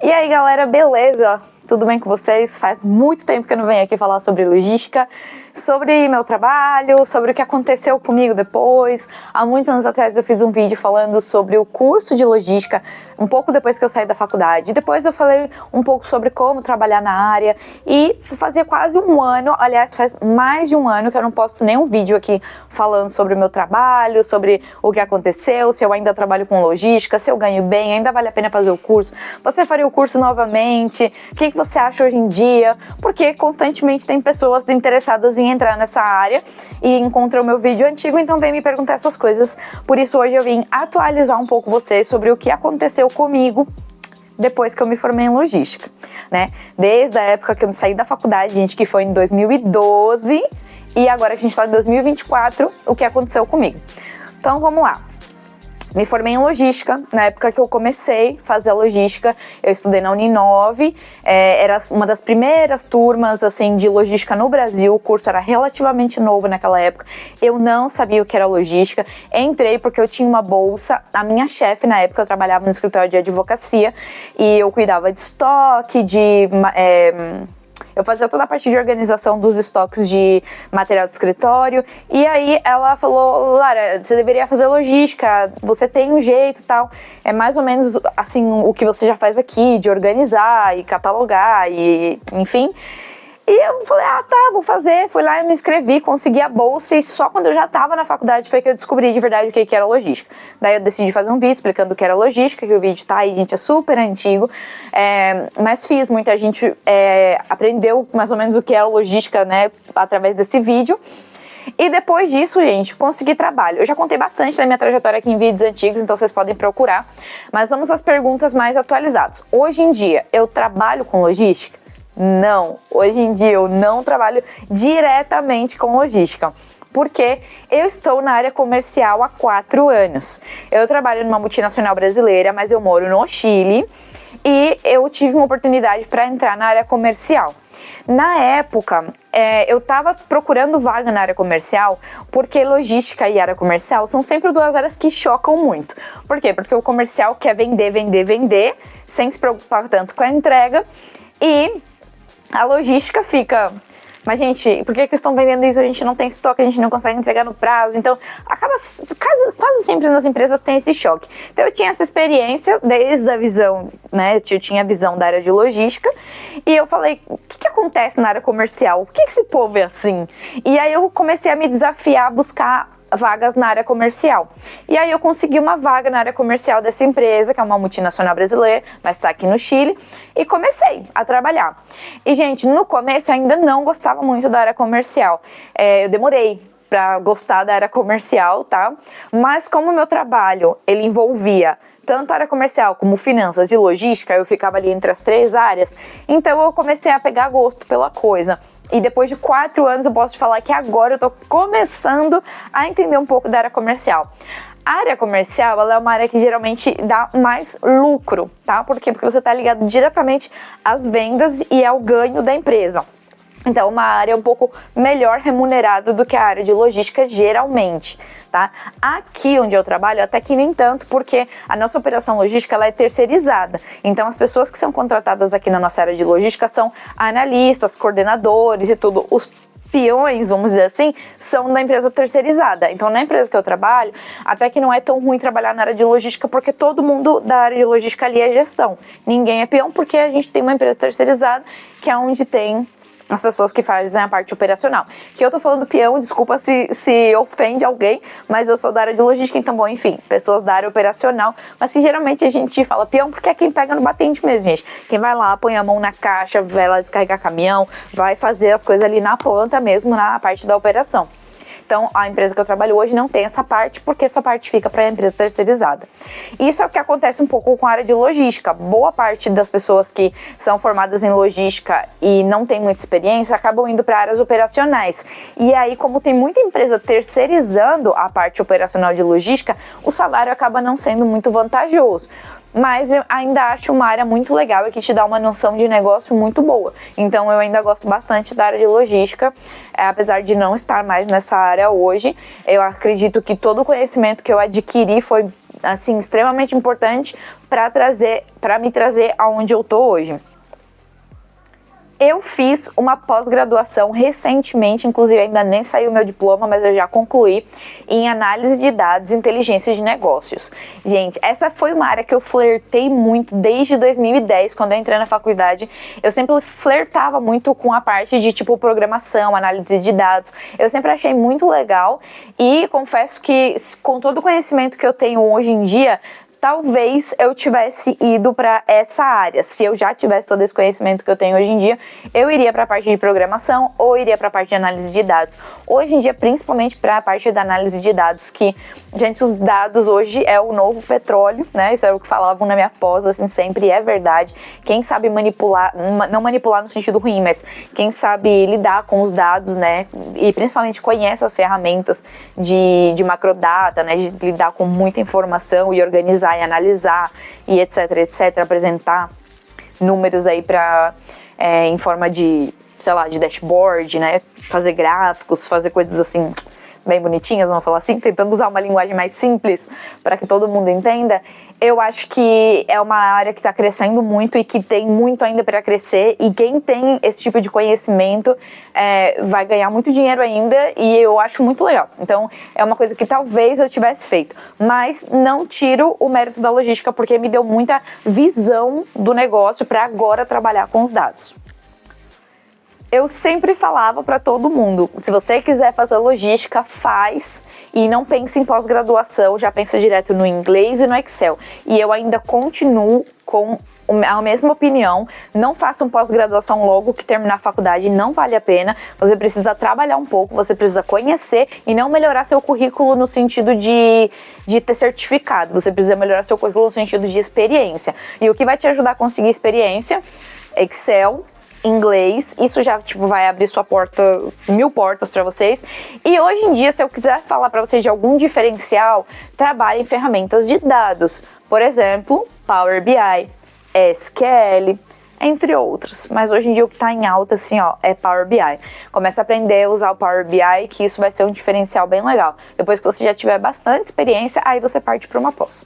E aí galera, beleza? Tudo bem com vocês? Faz muito tempo que eu não venho aqui falar sobre logística, sobre meu trabalho, sobre o que aconteceu comigo depois. Há muitos anos atrás eu fiz um vídeo falando sobre o curso de logística, um pouco depois que eu saí da faculdade. Depois eu falei um pouco sobre como trabalhar na área e fazia quase um ano, aliás, faz mais de um ano que eu não posto nenhum vídeo aqui falando sobre o meu trabalho, sobre o que aconteceu, se eu ainda trabalho com logística, se eu ganho bem, ainda vale a pena fazer o curso. Você faria o curso novamente? O que você acha hoje em dia? Porque constantemente tem pessoas interessadas em entrar nessa área e encontram o meu vídeo antigo, então vem me perguntar essas coisas. Por isso hoje eu vim atualizar um pouco vocês sobre o que aconteceu comigo depois que eu me formei em logística, né? Desde a época que eu saí da faculdade, gente, que foi em 2012, e agora que a gente tá em 2024, o que aconteceu comigo. Então vamos lá. Me formei em logística, na época que eu comecei a fazer a logística, eu estudei na Uninove, era uma das primeiras turmas assim, de logística no Brasil, o curso era relativamente novo naquela época, eu não sabia o que era logística, entrei porque eu tinha uma bolsa, a minha chefe na época, eu trabalhava no escritório de advocacia, e eu cuidava de estoque, eu fazia toda a parte de organização dos estoques de material de escritório, e aí ela falou: Lara, você deveria fazer logística, você tem um jeito e tal, é mais ou menos assim o que você já faz aqui, de organizar e catalogar e enfim. E eu falei, tá, vou fazer. Fui lá e me inscrevi, consegui a bolsa, e só quando eu já estava na faculdade foi que eu descobri de verdade o que era logística. Daí eu decidi fazer um vídeo explicando o que era logística, que o vídeo tá aí, gente, é super antigo, mas fiz, muita gente aprendeu mais ou menos o que é logística, né, através desse vídeo. E depois disso, gente, consegui trabalho. Eu já contei bastante da minha trajetória aqui em vídeos antigos, então vocês podem procurar, mas vamos às perguntas mais atualizadas. Hoje em dia, eu trabalho com logística? Não, hoje em dia eu não trabalho diretamente com logística, porque eu estou na área comercial há 4 anos. Eu trabalho numa multinacional brasileira, mas eu moro no Chile, e eu tive uma oportunidade para entrar na área comercial. Na época, eu estava procurando vaga na área comercial, porque logística e área comercial são sempre duas áreas que chocam muito. Por quê? Porque o comercial quer vender, sem se preocupar tanto com a entrega, e a logística fica, mas gente, por que que estão vendendo isso? A gente não tem estoque, a gente não consegue entregar no prazo. Então, acaba quase sempre nas empresas tem esse choque. Então, eu tinha essa experiência desde a visão, né? Eu tinha a visão da área de logística, e eu falei, o que acontece na área comercial? Por que esse povo é assim? E aí eu comecei a me desafiar a buscar vagas na área comercial. E aí eu consegui uma vaga na área comercial dessa empresa, que é uma multinacional brasileira, mas está aqui no Chile, e comecei a trabalhar. E, gente, no começo eu ainda não gostava muito da área comercial. Eu demorei para gostar da área comercial, tá? Mas como o meu trabalho, ele envolvia tanto a área comercial como finanças e logística, eu ficava ali entre as 3 áreas, então eu comecei a pegar gosto pela coisa. E depois de 4 anos eu posso te falar que agora eu tô começando a entender um pouco da área comercial. A área comercial, ela é uma área que geralmente dá mais lucro, tá? Por quê? Porque você tá ligado diretamente às vendas e ao ganho da empresa. Então, uma área um pouco melhor remunerada do que a área de logística, geralmente, tá? Aqui onde eu trabalho, até que nem tanto, porque a nossa operação logística, ela é terceirizada. Então, as pessoas que são contratadas aqui na nossa área de logística são analistas, coordenadores e tudo. Os peões, vamos dizer assim, são da empresa terceirizada. Então, na empresa que eu trabalho, até que não é tão ruim trabalhar na área de logística, porque todo mundo da área de logística ali é gestão. Ninguém é peão, porque a gente tem uma empresa terceirizada, que é onde tem as pessoas que fazem a parte operacional. Que eu tô falando peão, desculpa se ofende alguém, mas eu sou da área de logística, então, bom, enfim, pessoas da área operacional, mas que geralmente a gente fala peão porque é quem pega no batente mesmo, gente. Quem vai lá, põe a mão na caixa, vai lá descarregar caminhão, vai fazer as coisas ali na planta mesmo, na parte da operação. Então, a empresa que eu trabalho hoje não tem essa parte, porque essa parte fica para a empresa terceirizada. Isso é o que acontece um pouco com a área de logística. Boa parte das pessoas que são formadas em logística e não têm muita experiência acabam indo para áreas operacionais. E aí, como tem muita empresa terceirizando a parte operacional de logística, o salário acaba não sendo muito vantajoso. Mas eu ainda acho uma área muito legal e que te dá uma noção de negócio muito boa. Então eu ainda gosto bastante da área de logística, apesar de não estar mais nessa área hoje. Eu acredito que todo o conhecimento que eu adquiri foi assim, extremamente importante para me trazer aonde eu tô hoje. Eu fiz uma pós-graduação recentemente, inclusive ainda nem saiu meu diploma, mas eu já concluí, em análise de dados e inteligência de negócios. Gente, essa foi uma área que eu flertei muito desde 2010, quando eu entrei na faculdade. Eu sempre flertava muito com a parte de tipo programação, análise de dados. Eu sempre achei muito legal e confesso que com todo o conhecimento que eu tenho hoje em dia, talvez eu tivesse ido para essa área. Se eu já tivesse todo esse conhecimento que eu tenho hoje em dia, eu iria para a parte de programação ou iria para a parte de análise de dados. Hoje em dia, principalmente para a parte da análise de dados, que, gente, os dados hoje é o novo petróleo, né? Isso é o que falavam na minha pós, assim, sempre é verdade. Quem sabe manipular, não manipular no sentido ruim, mas quem sabe lidar com os dados, né? E principalmente conhece as ferramentas de macrodata, né? De lidar com muita informação e organizar e analisar e etc, apresentar números aí em forma de, sei lá, de dashboard, né, fazer gráficos, fazer coisas assim bem bonitinhas, vamos falar assim, tentando usar uma linguagem mais simples para que todo mundo entenda. Eu acho que é uma área que está crescendo muito e que tem muito ainda para crescer, e quem tem esse tipo de conhecimento vai ganhar muito dinheiro ainda, e eu acho muito legal. Então é uma coisa que talvez eu tivesse feito, mas não tiro o mérito da logística, porque me deu muita visão do negócio para agora trabalhar com os dados. Eu sempre falava para todo mundo, se você quiser fazer logística, faz, e não pense em pós-graduação, já pensa direto no inglês e no Excel. E eu ainda continuo com a mesma opinião, não faça um pós-graduação logo que terminar a faculdade, não vale a pena. Você precisa trabalhar um pouco, você precisa conhecer e não melhorar seu currículo no sentido de ter certificado. Você precisa melhorar seu currículo no sentido de experiência. E o que vai te ajudar a conseguir experiência? Excel, inglês, isso já vai abrir sua porta, 1000 portas para vocês. E hoje em dia, se eu quiser falar para vocês de algum diferencial, trabalhe em ferramentas de dados, por exemplo, Power BI, SQL, entre outros. Mas hoje em dia o que está em alta assim, é Power BI. Comece a aprender a usar o Power BI, que isso vai ser um diferencial bem legal. Depois que você já tiver bastante experiência, aí você parte para uma pós.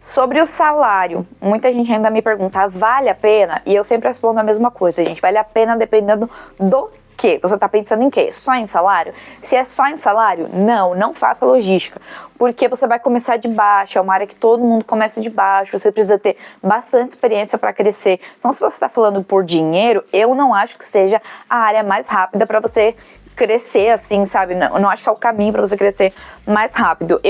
Sobre o salário, muita gente ainda me pergunta, vale a pena? E eu sempre respondo a mesma coisa, gente, vale a pena dependendo do quê? Você tá pensando em quê? Só em salário? Se é só em salário, não faça logística, porque você vai começar de baixo, é uma área que todo mundo começa de baixo, você precisa ter bastante experiência para crescer. Então, se você está falando por dinheiro, eu não acho que seja a área mais rápida para você crescer, assim, sabe? Não acho que é o caminho para você crescer mais rápido.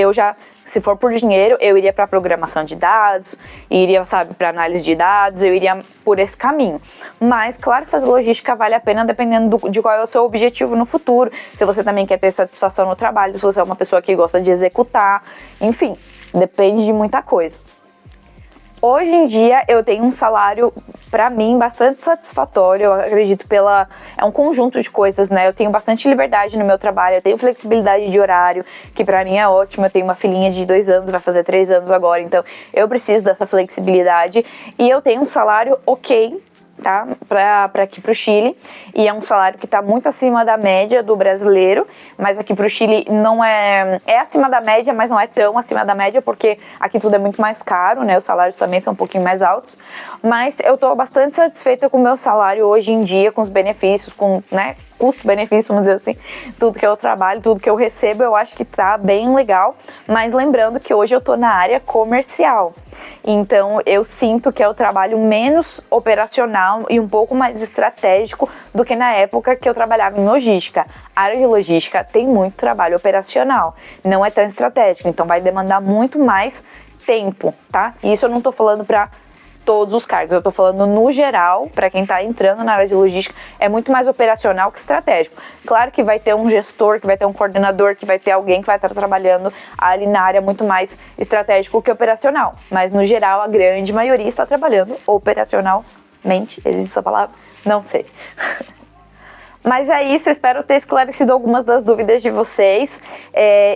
Se for por dinheiro, eu iria para programação de dados, iria, sabe, para análise de dados, eu iria por esse caminho. Mas, claro que fazer logística vale a pena dependendo de qual é o seu objetivo no futuro. Se você também quer ter satisfação no trabalho, se você é uma pessoa que gosta de executar, enfim, depende de muita coisa. Hoje em dia eu tenho um salário, pra mim, bastante satisfatório, eu acredito é um conjunto de coisas, né? Eu tenho bastante liberdade no meu trabalho, eu tenho flexibilidade de horário, que pra mim é ótimo, eu tenho uma filhinha de 2 anos, vai fazer 3 anos agora, então eu preciso dessa flexibilidade, e eu tenho um salário ok, tá? Aqui pro Chile, e é um salário que tá muito acima da média do brasileiro, mas aqui pro Chile não é acima da média, mas não é tão acima da média, porque aqui tudo é muito mais caro, né? Os salários também são um pouquinho mais altos, mas eu tô bastante satisfeita com o meu salário hoje em dia, com os benefícios, com, né, custo-benefício, vamos dizer assim, tudo que eu trabalho, tudo que eu recebo, eu acho que tá bem legal, mas lembrando que hoje eu tô na área comercial, então eu sinto que é o trabalho menos operacional e um pouco mais estratégico do que na época que eu trabalhava em logística. A área de logística tem muito trabalho operacional, não é tão estratégico, então vai demandar muito mais tempo, tá? E isso eu não tô falando pra todos os cargos, eu tô falando no geral, para quem tá entrando na área de logística, é muito mais operacional que estratégico. Claro que vai ter um gestor, que vai ter um coordenador, que vai ter alguém que vai estar trabalhando ali na área muito mais estratégico que operacional, mas no geral a grande maioria está trabalhando operacionalmente, existe essa palavra? Não sei. Mas é isso, eu espero ter esclarecido algumas das dúvidas de vocês.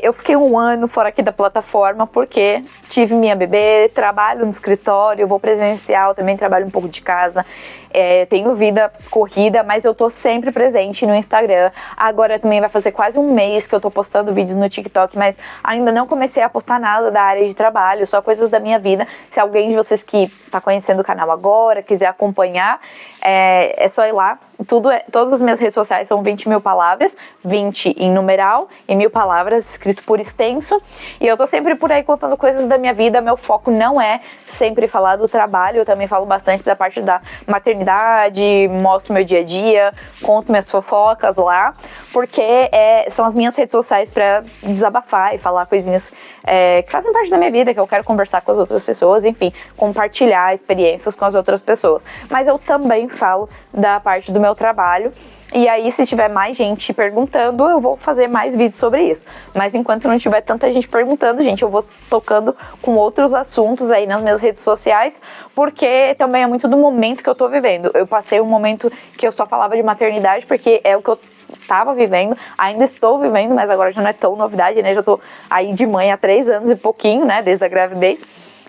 Eu fiquei 1 ano fora aqui da plataforma porque tive minha bebê, trabalho no escritório, vou presencial, também trabalho um pouco de casa. Tenho vida corrida, mas eu tô sempre presente no Instagram. Agora também vai fazer quase 1 mês que eu tô postando vídeos no TikTok, mas ainda não comecei a postar nada da área de trabalho, só coisas da minha vida. Se alguém de vocês que tá conhecendo o canal agora, quiser acompanhar, é só ir lá. Todas as minhas redes sociais são 20 mil palavras, 20 em numeral e 1000 palavras escrito por extenso. E eu tô sempre por aí contando coisas da minha vida. Meu foco não é sempre falar do trabalho, eu também falo bastante da parte da maternidade, mostro meu dia a dia, conto minhas fofocas lá, porque são as minhas redes sociais pra desabafar e falar coisinhas que fazem parte da minha vida, que eu quero conversar com as outras pessoas, enfim, compartilhar experiências com as outras pessoas. Mas eu também falo da parte do meu trabalho. E aí, se tiver mais gente perguntando, eu vou fazer mais vídeos sobre isso. Mas enquanto não tiver tanta gente perguntando, gente, eu vou tocando com outros assuntos aí nas minhas redes sociais, porque também é muito do momento que eu tô vivendo. Eu passei um momento que eu só falava de maternidade, porque é o que eu tava vivendo, ainda estou vivendo, mas agora já não é tão novidade, né? Já tô aí de mãe há 3 anos e pouquinho, né? Desde a gravidez.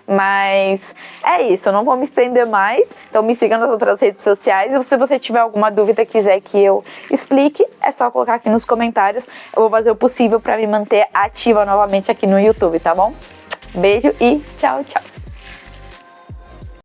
Mas é isso, eu não vou me estender mais, então me siga nas outras redes sociais e se você tiver alguma dúvida e quiser que eu explique, é só colocar aqui nos comentários, eu vou fazer o possível para me manter ativa novamente aqui no YouTube, tá bom? Beijo e tchau, tchau!